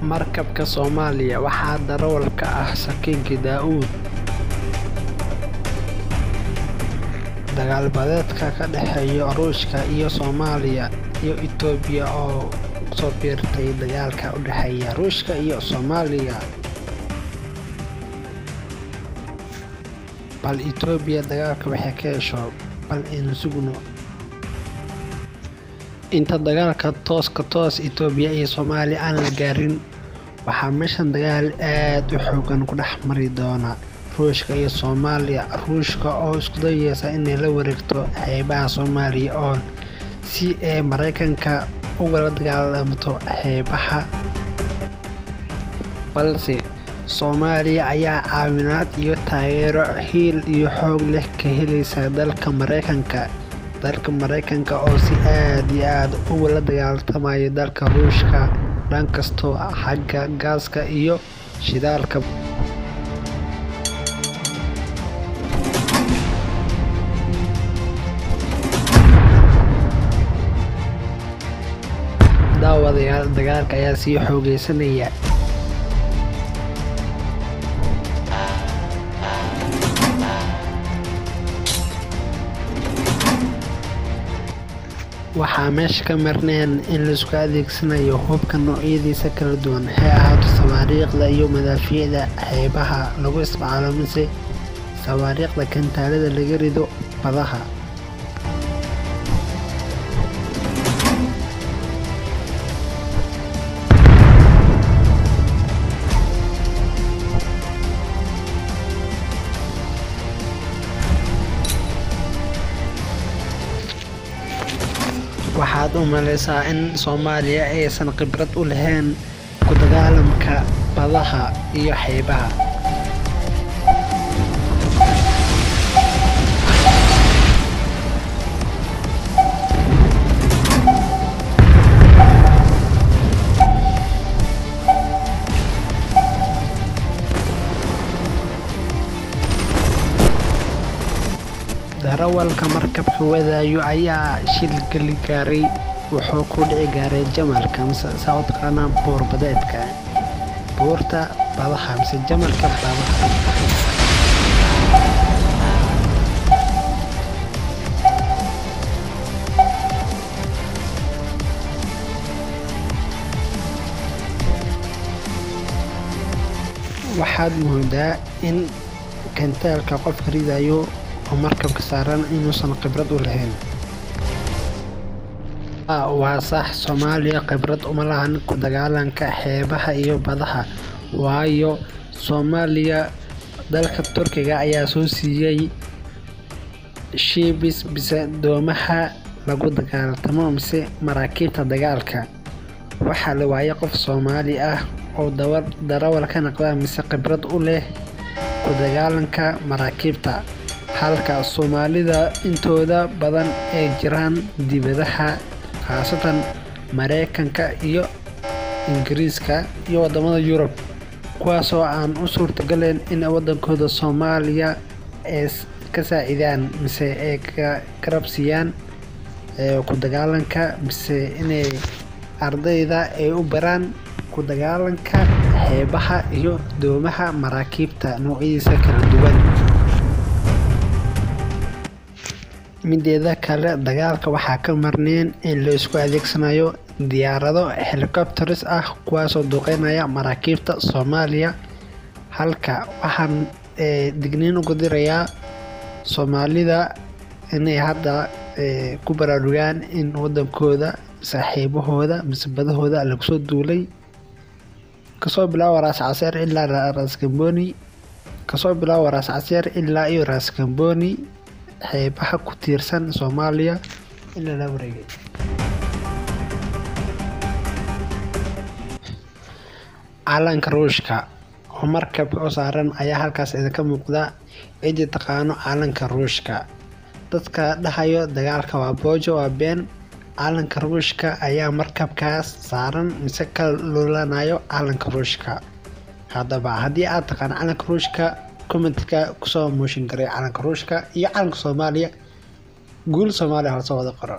markabka Soomaaliya waxaa darawal ka ah Sakinki Daa'uud. Dagaal badeedka ka dhexeeya Ruushka iyo Soomaaliya iyo Itoobiya oo soo biirtay dagaalka u dhexeeya Ruushka iyo Soomaaliya. bal Itoobiya dagaalka waxay ka hesho bal in sugno inta dagaalka toos Itoobiya iyo Soomaaliya aan la gaarin. waxaa meeshan dagaal aad u xoogan ku dhex mari doona Ruushka iyo Soomaaliya. Ruushka oo isku dayaysa inay la wareegto xeebaha Soomaaliya oo si ay Mareykanka uga dagaalamto xeebaha, balse Soomaaliya ayaa caawinaad iyo taageero hiil iyo xoog leh ka helaysa dalka Mareykanka oo si aad iyo aad ugula dagaaltamaya dalka Ruushka dhan kastoo xagga gaaska iyo shidaalka. daawadayaal, dagaalka ayaa sii xoogeysanaya. waxaa meesha ka marneen in la isku adeegsanayo hubka noocyadiisa kala duwan, ha ahaato sawaariikhda iyo madaafiicda xeebaha lagu isticmaalo mise sawaariikhda kantaalada laga rido badaha. waxaad u maleysaa in Soomaaliya aysan khibrad u lahayn ku dagaalamka badaha iyo xeebaha. darawalka markabka wadaayo ayaa shil gali gaaray. wuxuu ku dhici gaaray jamalka mise saawdkana buur badeedka buurta badaha mise jamalka badaha. waxaad moodaa in kantaalka qofka ridayo oo markabka saaran inuusan khibrad u lahayn. waa sax, Soomaaliya khibrad uma lahan ku dagaalanka xeebaha iyo badaha, waayo Soomaaliya dalka Turkiga ayaa soo siiyay ships mise doomaha lagu dagaalamo mise maraakiibta dagaalka. waxaa la waayay qof Soomaali ah oo darawal ka noqda mise khibrad u leh ku dagaalanka maraakiibta, halka Soomaalida intooda badan ay jiraan dibadaha, khaasatan Mareykanka iyo Ingiriiska iyo wadamada Yurub, kuwaasoo aan u suurtagaleyn in wadankooda Soomaaliya ay ka saacidaan mise ay ka garabsiiyaan ku dagaalanka mise inay ardayda ay u baraan ku dagaalanka xeebaha iyo doomaha maraakiibta noocyadiisa kala duwan. mideeda kale, dagaalka waxaa ka marneen in la isku adeegsanayo diyaarado helicopters ah kuwaasoo duqeynaya maraakiibta Soomaaliya. halka waxaan digniin ugu dirayaa Soomaalida inay hadda ku baraarugaan in wadankooda saaxiibahooda mise badahooda lagu soo duulay, kasoo bilaabo Raas Caseer ilaa Raas Kamboni, iyo Raas Kamboni xeebaha ku tiirsan Soomaaliya in la wareegay. calanka Ruushka oo markabka u saaran ayaa halkaas idinka muuqda. cidii taqaano calanka Ruushka, dadka dhahayo dagaalka waa boojo waa been. calanka Ruushka ayaa markabkaas saaran mise ka lulanayo calanka Ruushka. haddaba haddii aad taqaan calanka Ruushka, commentka kusoo mooshin garay calanka Ruushka iyo calanka Soomaaliya. guul Soomaaliya ha soo wada qoro.